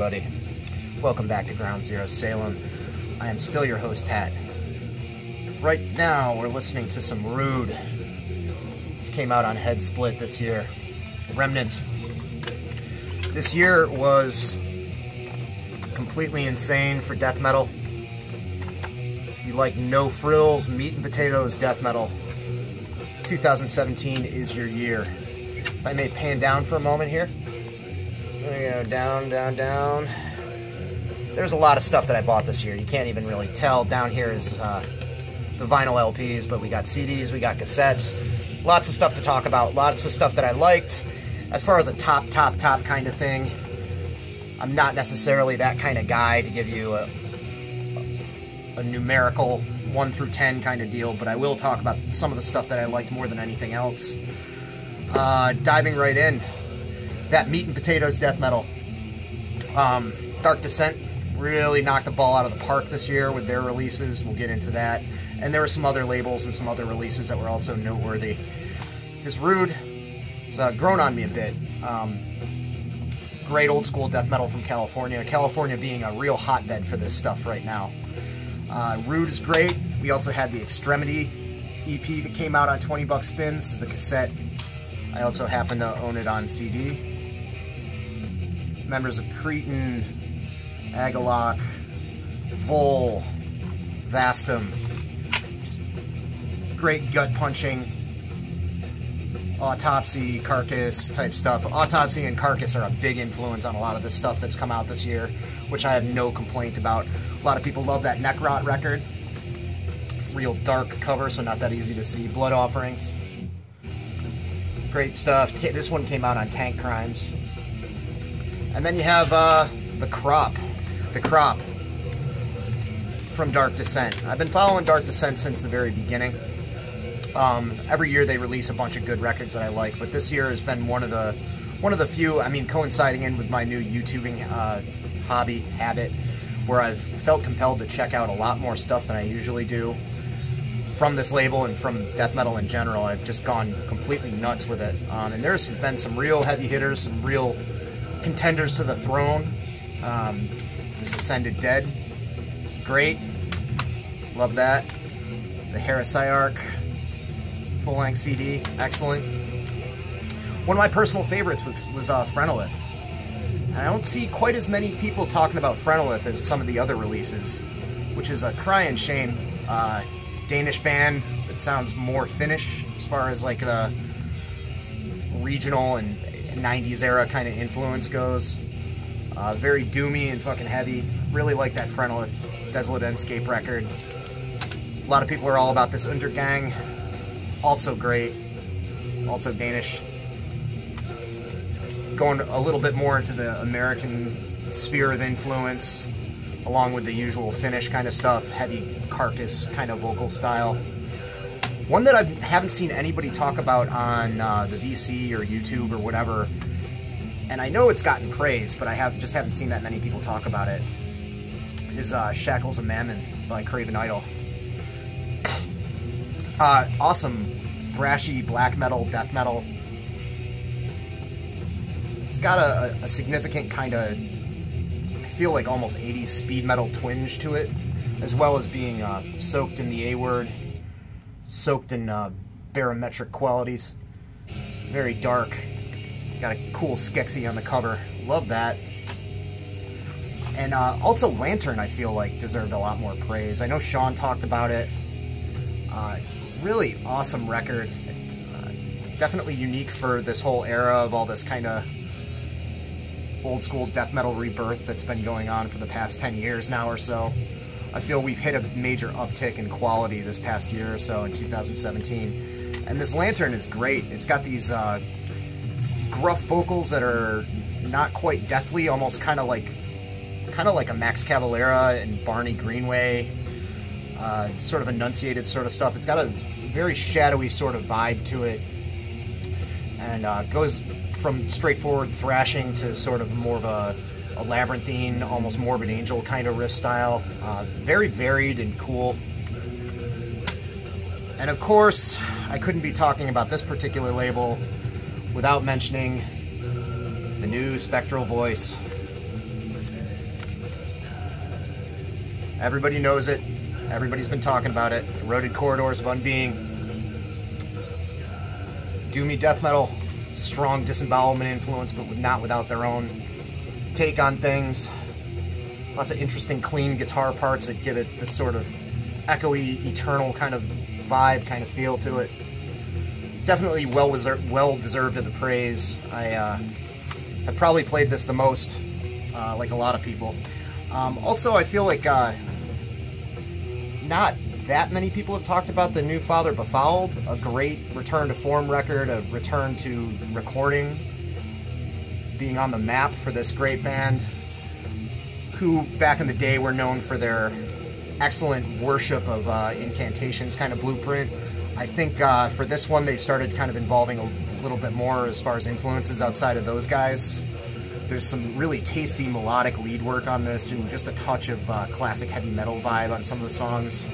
everybody. Welcome back to Ground Zero Salem. I am still your host, Pat. Right now, we're listening to some Rude. This came out on Head Split this year. Remnants. This year was completely insane for death metal. If you like no frills, meat and potatoes death metal, 2017 is your year. If I may pan down for a moment here. There we go, down, down, down. There's a lot of stuff that I bought this year. You can't even really tell. Down here is the vinyl LPs, but we got CDs, we got cassettes. Lots of stuff to talk about. Lots of stuff that I liked. As far as a top kind of thing, I'm not necessarily that kind of guy to give you a numerical 1 through 10 kind of deal, but I will talk about some of the stuff that I liked more than anything else. Diving right in. That meat and potatoes death metal. Dark Descent really knocked the ball out of the park this year with their releases. We'll get into that. And there were some other labels and some other releases that were also noteworthy. This Rude has grown on me a bit. Great old school death metal from California. California being a real hotbed for this stuff right now. Rude is great. We also had the Extremity EP that came out on 20 buck spin. This is the cassette. I also happen to own it on CD. Members of Cretan, Agalok, Vol, Vastum. Just great gut punching. Autopsy, Carcass type stuff. Autopsy and Carcass are a big influence on a lot of this stuff that's come out this year, which I have no complaint about. A lot of people love that Necrot record. Real dark cover, so not that easy to see. Blood Offerings. Great stuff. This one came out on Tank Crimes. And then you have the Crop from Dark Descent. I've been following Dark Descent since the very beginning. Every year they release a bunch of good records that I like, but this year has been one of the few. I mean, coinciding in with my new YouTubing habit, where I've felt compelled to check out a lot more stuff than I usually do from this label and from death metal in general. I've just gone completely nuts with it, and there's been some real heavy hitters, some real contenders to the throne. This Ascended Dead, great, love that. The Heresiarch full-length CD, excellent. One of my personal favorites was Phrenolith. And I don't see quite as many people talking about Phrenolith as some of the other releases, which is a crying shame. Danish band that sounds more Finnish as far as like the regional and 90s era kind of influence goes. Very doomy and fucking heavy. Really like that Phrenolith Desolate Endscape record. A lot of people are all about this Untergang. Also great. Also Danish. Going a little bit more into the American sphere of influence, along with the usual Finnish kind of stuff. Heavy Carcass kind of vocal style. One that I haven't seen anybody talk about on the VC or YouTube or whatever, and I know it's gotten praise, but I just haven't seen that many people talk about it, is Shackles of Mammon by Craven Idol. Awesome thrashy black metal, death metal. It's got a significant kind of, I feel like almost 80s speed metal twinge to it, as well as being soaked in the A-word, soaked in barometric qualities. Very dark. Got a cool Skeksis on the cover. Love that. And also Lantern, I feel like, deserved a lot more praise. I know Sean talked about it. Really awesome record. Definitely unique for this whole era of all this kind of old school death metal rebirth that's been going on for the past 10 years now or so. I feel we've hit a major uptick in quality this past year or so in 2017. And this Lantern is great. It's got these gruff vocals that are not quite deathly, almost kind of like a Max Cavalera and Barney Greenway, sort of enunciated sort of stuff. It's got a very shadowy sort of vibe to it, and goes from straightforward thrashing to sort of more of a labyrinthine, almost Morbid Angel kind of riff style. Very varied and cool. And of course, I couldn't be talking about this particular label without mentioning the new Spectral Voice. Everybody knows it. Everybody's been talking about it. Eroded Corridors of Unbeing. Doomy death metal. Strong disembowelment influence, but not without their own take on things. Lots of interesting, clean guitar parts that give it this sort of echoey, eternal kind of vibe, kind of feel to it. Definitely well deserved of the praise. I've probably played this the most, like a lot of people. Also, I feel like not that many people have talked about the new Father Befouled, a great return to form record, a return to recording, being on the map for this great band, who back in the day were known for their excellent worship of Incantation's kind of blueprint. I think for this one they started kind of involving a little bit more as far as influences outside of those guys. There's some really tasty melodic lead work on this, and just a touch of classic heavy metal vibe on some of the songs.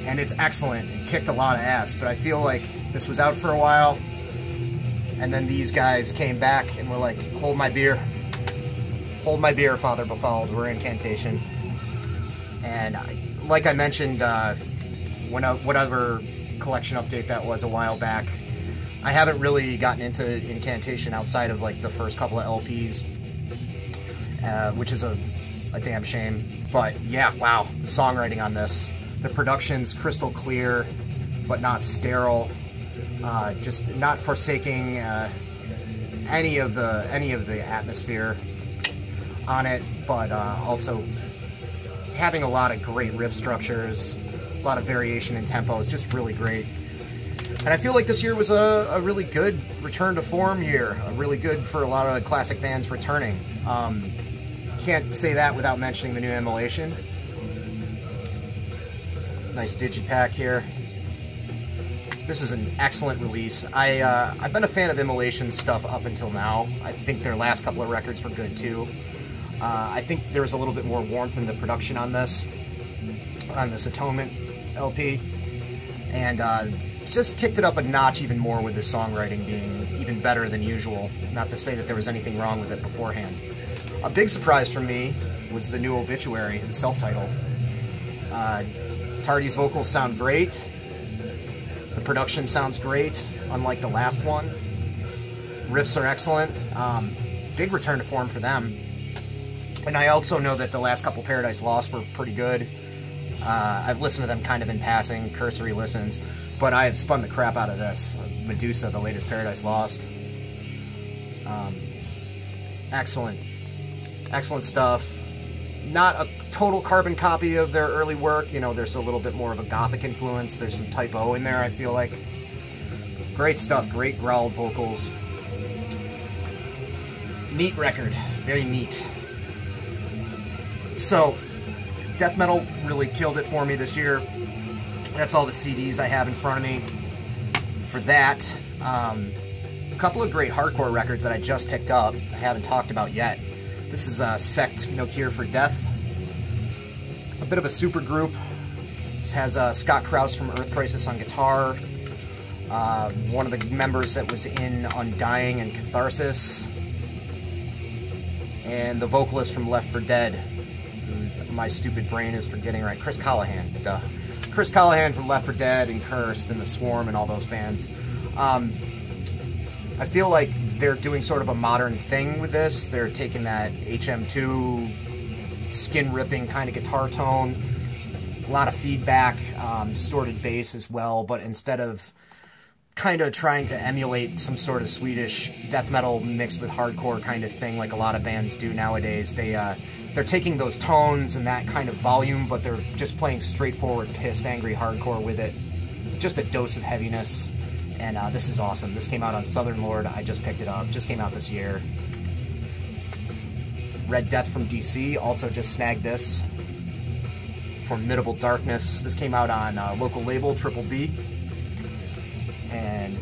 And it's excellent. It kicked a lot of ass, but I feel like this was out for a while, and then these guys came back and were like, hold my beer. Hold my beer, Father Befouled. We're Incantation. And like I mentioned, whatever collection update that was a while back, I haven't really gotten into Incantation outside of like the first couple of LPs, which is a damn shame. But yeah, wow, the songwriting on this. The production's crystal clear, but not sterile. Just not forsaking any of the atmosphere on it, but also having a lot of great riff structures, a lot of variation in tempo is just really great. And I feel like this year was a really good return to form year, really good for a lot of classic bands returning. Can't say that without mentioning the new Immolation. Nice digipack here. This is an excellent release. I've been a fan of Immolation's stuff up until now. I think their last couple of records were good too. I think there was a little bit more warmth in the production on this Atonement LP, and just kicked it up a notch even more with the songwriting being even better than usual. Not to say that there was anything wrong with it beforehand. A big surprise for me was the new Obituary, the self-titled. Tardy's vocals sound great. The production sounds great, unlike the last one. Riffs are excellent. Big return to form for them. And I also know that the last couple Paradise Lost were pretty good. I've listened to them kind of in passing, cursory listens, but I have spun the crap out of this. Medusa, the latest Paradise Lost. Excellent. Excellent stuff. Not a total carbon copy of their early work. You know, there's a little bit more of a gothic influence. There's some Type O in there, I feel like. Great stuff. Great growled vocals. Neat record. Very neat. So, death metal really killed it for me this year. That's all the CDs I have in front of me for that. A couple of great hardcore records that I just picked up, I haven't talked about yet. This is Sect, No Cure for Death. A bit of a super group. This has Scott Krause from Earth Crisis on guitar. One of the members that was in Undying and Catharsis. And the vocalist from Left 4 Dead, who my stupid brain is forgetting right. Chris Callahan. Duh. Chris Callahan from Left 4 Dead and Cursed and The Swarm and all those bands. I feel like they're doing sort of a modern thing with this. They're taking that HM2 skin-ripping kind of guitar tone, a lot of feedback, distorted bass as well, but instead of kind of trying to emulate some sort of Swedish death metal mixed with hardcore kind of thing like a lot of bands do nowadays, they're taking those tones and that kind of volume, but they're just playing straightforward, pissed, angry hardcore with it. Just a dose of heaviness. And this is awesome. This came out on Southern Lord. I just picked it up. Just came out this year. Red Death from DC also just snagged this. Formidable Darkness. This came out on local label Triple B. And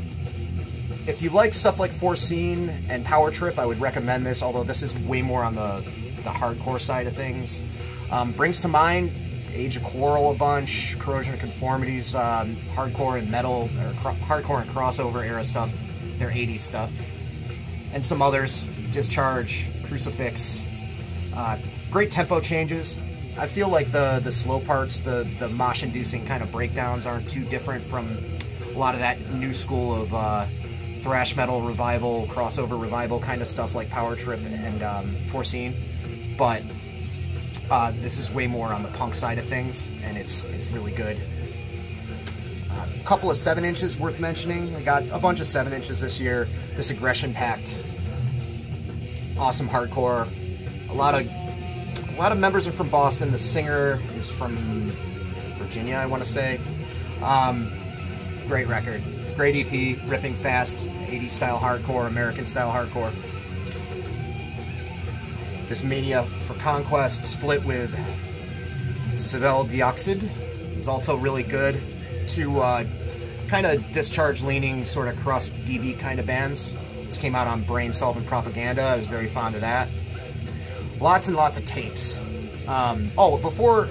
if you like stuff like Foreseen and Power Trip, I would recommend this, although this is way more on the hardcore side of things. Brings to mind Age of Quarrel a bunch, Corrosion of Conformity's hardcore and metal, or hardcore and crossover era stuff, their 80s stuff, and some others, Discharge, Crucifix. Great tempo changes, I feel like the slow parts, the mosh-inducing kind of breakdowns aren't too different from a lot of that new school of thrash metal revival, crossover revival kind of stuff like Power Trip and Foreseen. But this is way more on the punk side of things, and it's really good. A couple of 7-inches worth mentioning. I got a bunch of 7-inches this year. This aggression-packed, awesome hardcore. A lot of members are from Boston. The singer is from Virginia, I want to say. Great record. Great EP, ripping fast, 80s style hardcore, American style hardcore. This Mania for Conquest split with Seville Dioxide is also really good. Two kind of discharge-leaning, sort of crust DB kind of bands. This came out on Brain Solvent Propaganda. I was very fond of that. Lots and lots of tapes. Oh, before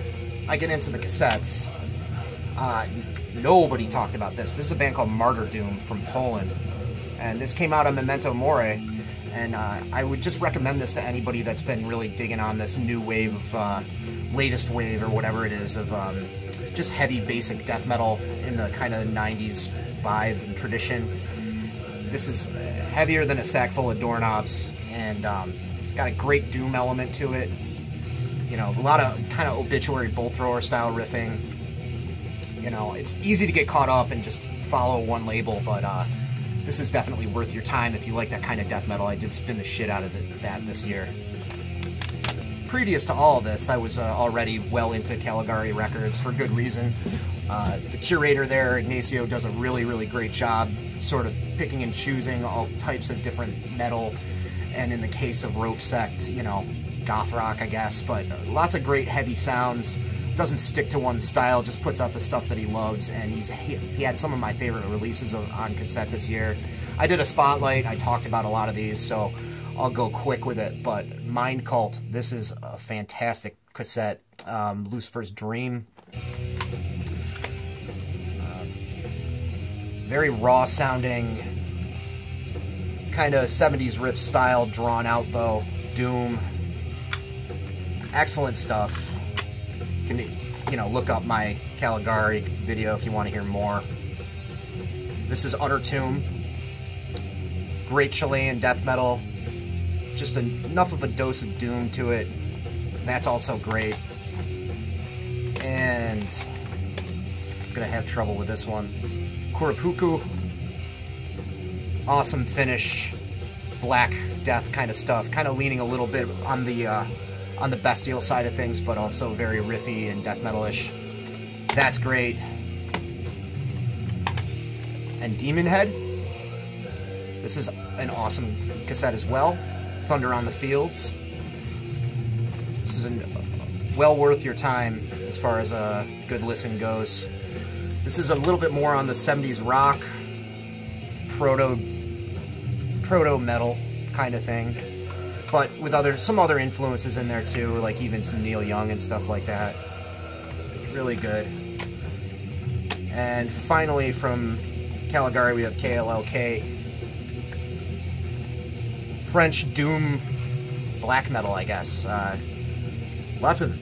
I get into the cassettes, nobody talked about this. This is a band called Martyrdom from Poland, and this came out on Memento Mori, and I would just recommend this to anybody that's been really digging on this new wave of, latest wave or whatever it is, of just heavy basic death metal in the kind of 90s vibe and tradition. This is heavier than a sack full of doorknobs, and got a great doom element to it. You know, a lot of kind of obituary bolt thrower style riffing. You know, it's easy to get caught up and just follow one label, but this is definitely worth your time if you like that kind of death metal. I did spin the shit out of that this year. Previous to all of this, I was already well into Caligari Records for good reason. The curator there, Ignacio, does a really, really great job sort of picking and choosing all types of different metal, and in the case of Rope Sect, you know, goth rock, I guess, but lots of great heavy sounds. Doesn't stick to one style, just puts out the stuff that he loves, and he had some of my favorite releases on cassette this year. I did a spotlight, I talked about a lot of these, so I'll go quick with it, but Mind Cult, this is a fantastic cassette. Lucifer's Dream. Very raw sounding, kind of 70s riff style, drawn out though. Doom. Excellent stuff. Can you know, look up my Caligari video if you want to hear more. This is Utter Tomb. Great Chilean death metal. Just enough of a dose of doom to it. That's also great. And I'm gonna have trouble with this one. Kuropuku. Awesome finish. Black death kind of stuff. Kind of leaning a little bit on the bestial side of things, but also very riffy and death metal-ish. That's great. And Demon Head. This is an awesome cassette as well. Thunder on the Fields. This is well worth your time as far as a good listen goes. This is a little bit more on the 70s rock, proto metal kind of thing, but with some other influences in there too, like even some Neil Young and stuff like that. Really good. And finally, from Caligari, we have KLLK. French doom black metal, I guess. Lots of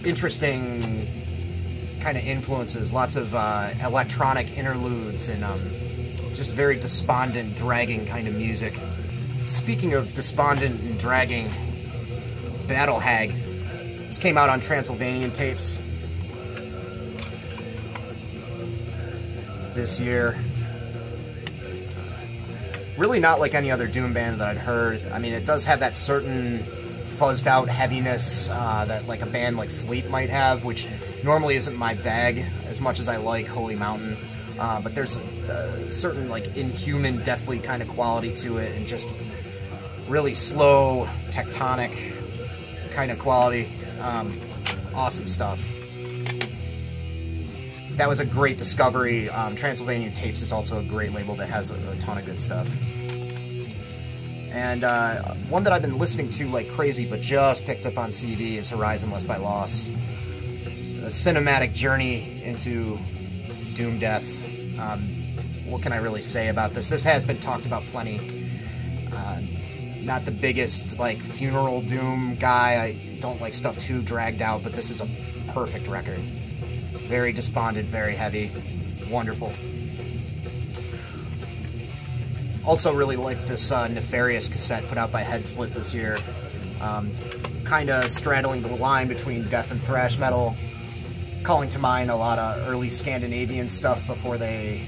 interesting kind of influences, lots of electronic interludes, and just very despondent, dragging kind of music. Speaking of despondent and dragging, Battle Hag. This came out on Transylvanian tapes this year. Really not like any other doom band that I'd heard. I mean, it does have that certain fuzzed out heaviness that like a band like Sleep might have, which normally isn't my bag as much as I like Holy Mountain. But there's a certain like inhuman, deathly kind of quality to it, and just really slow, tectonic kind of quality. Awesome stuff. That was a great discovery. Transylvanian Tapes is also a great label that has a ton of good stuff. And one that I've been listening to like crazy, but just picked up on CD, is Horizonless by Loss. Just a cinematic journey into doom death. What can I really say about this? This has been talked about plenty. not the biggest, like, funeral doom guy. I don't like stuff too dragged out, but this is a perfect record. Very despondent, very heavy. Wonderful. Also really like this Nefarious cassette put out by Headsplit this year. Kind of straddling the line between death and thrash metal. Calling to mind a lot of early Scandinavian stuff before they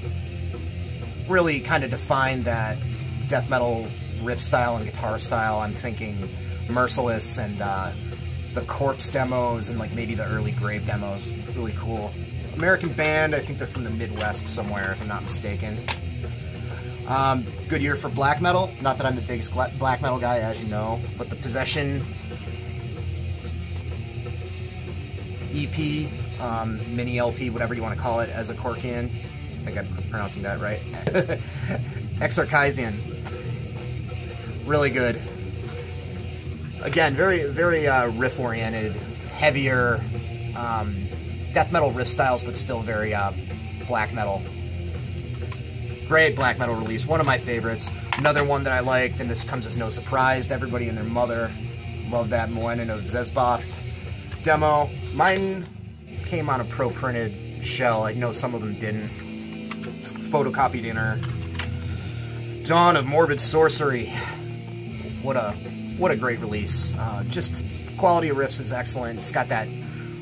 really kind of defined that death metal riff style and guitar style. I'm thinking Merciless and the Corpse demos and like maybe the early Grave demos. Really cool. American band, I think they're from the Midwest somewhere if I'm not mistaken. Good year for black metal. Not that I'm the biggest black metal guy, as you know, but the Possession EP, mini LP, whatever you want to call it, as a Corkian. I think I'm pronouncing that right. Exarchizian. Really good. Again, very, very riff-oriented, heavier, death metal riff styles, but still very black metal. Great black metal release, one of my favorites. Another one that I liked, and this comes as no surprise to everybody and their mother. Love that Moenen of Zezboth demo. Mine came on a pro-printed shell. I know some of them didn't. Photocopied inner. Dawn of Morbid Sorcery. What a great release. Just quality of riffs is excellent. It's got that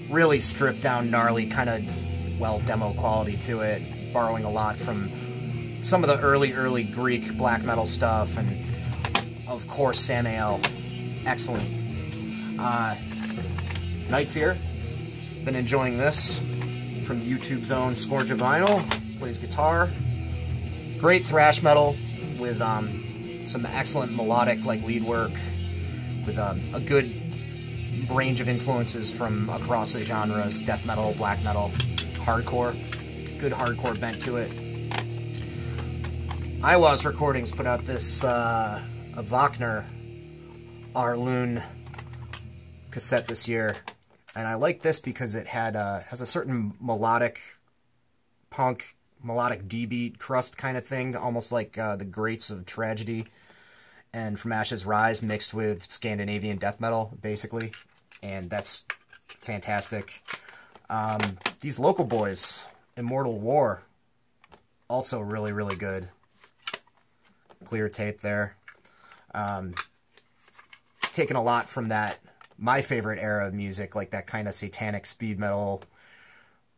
really stripped down, gnarly kind of, well, demo quality to it. Borrowing a lot from some of the early Greek black metal stuff, and of course Samael. Excellent. Night Fear. Been enjoying this from YouTube's own Scourge of Vinyl. Plays guitar. Great thrash metal with some excellent melodic like lead work, with a good range of influences from across the genres: death metal, black metal, hardcore. Good hardcore bent to it. Iwas Recordings put out this a Wagner Arlune cassette this year, and I like this because it had has a certain melodic punk, melodic D-beat crust kind of thing, almost like the Greats of Tragedy and From Ashes Rise mixed with Scandinavian death metal, basically, and that's fantastic. These local boys, Immortal War, also really, really good. Clear tape there. Taken a lot from that, my favorite era of music, like that kind of satanic speed metal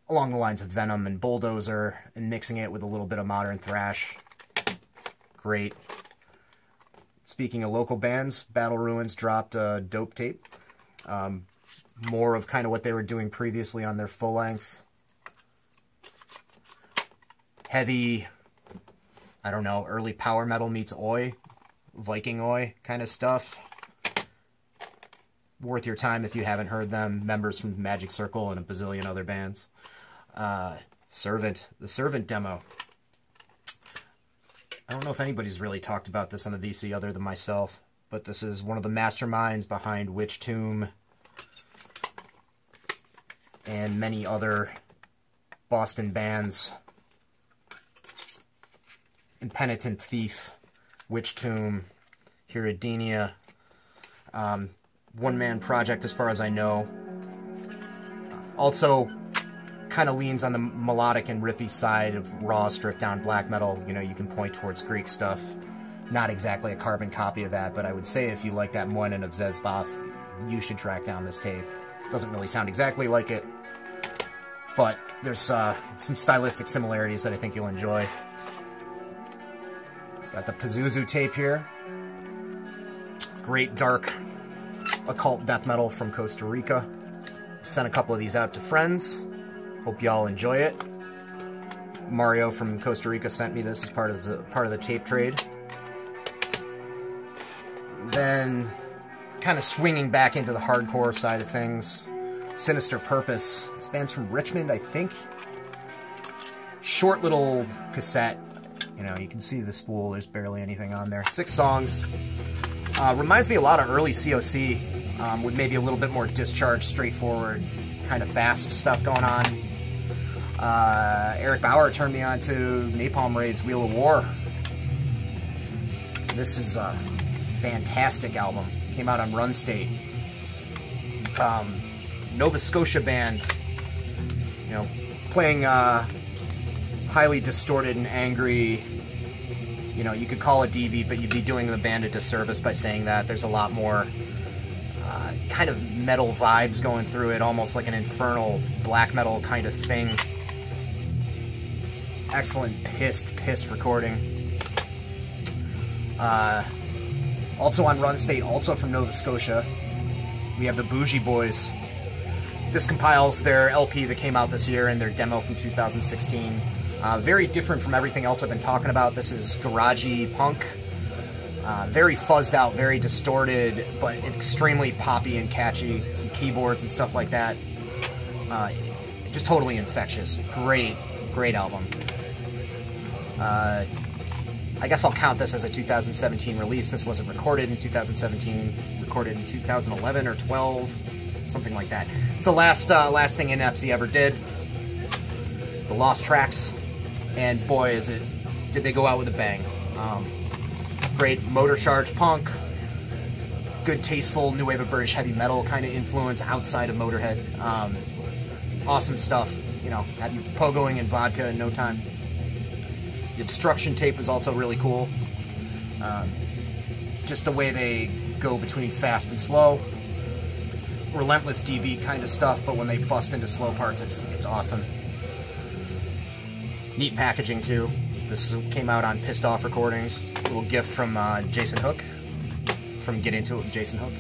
along the lines of Venom and Bulldozer, and mixing it with a little bit of modern thrash. Great. Speaking of local bands, Battle Ruins dropped a dope tape. More of kind of what they were doing previously on their full length. Heavy, I don't know, early power metal meets Oi, Viking Oi kind of stuff. Worth your time if you haven't heard them. Members from Magic Circle and a bazillion other bands. Servant, the Servant demo. I don't know if anybody's really talked about this on the VC other than myself, but this is one of the masterminds behind Witch Tomb and many other Boston bands. Impenitent Thief, Witch Tomb, Herodenia, one-man project as far as I know. Also kind of leans on the melodic and riffy side of raw, stripped-down black metal. You know, you can point towards Greek stuff. Not exactly a carbon copy of that, but I would say if you like that Moenen of Zezboth, you should track down this tape. Doesn't really sound exactly like it, but there's some stylistic similarities that I think you'll enjoy. Got the Pazuzu tape here. Great dark occult death metal from Costa Rica. Sent a couple of these out to friends. Hope y'all enjoy it. Mario from Costa Rica sent me this as part of the tape trade. Then, kind of swinging back into the hardcore side of things, Sinister Purpose. This band's from Richmond, I think. Short little cassette. You know, you can see the spool, there's barely anything on there. 6 songs. Reminds me a lot of early COC, with maybe a little bit more discharged, straightforward, kind of fast stuff going on. Eric Bauer turned me on to Napalm Raid's Wheel of War. This is fantastic album. Came out on Run State. Nova Scotia band, you know, playing highly distorted and angry. You know, you could call it D-beat, but you'd be doing the band a disservice by saying that. There's a lot more kind of metal vibes going through it, almost like an infernal black metal kind of thing. Excellent pissed recording. Also on Run State, also from Nova Scotia, we have the Bougie Boys. This compiles their LP that came out this year and their demo from 2016. Very different from everything else I've been talking about. This is garagey punk. Very fuzzed out, very distorted, but extremely poppy and catchy. Some keyboards and stuff like that. Just totally infectious. Great album. I guess I'll count this as a 2017 release. This wasn't recorded in 2017, recorded in 2011 or 12, something like that. It's the last thing Inepsy ever did. The Lost Tracks, and boy, did they go out with a bang. Great motor charge punk, good tasteful new wave of British heavy metal kind of influence outside of Motorhead. Awesome stuff. You know, have you pogoing and vodka in no time. The Obstruction tape was also really cool. Just the way they go between fast and slow. Relentless DV kind of stuff, but when they bust into slow parts, it's awesome. Neat packaging too. This came out on Pissed Off Recordings. A little gift from Jason Hook, from Get Into It with Jason Hook.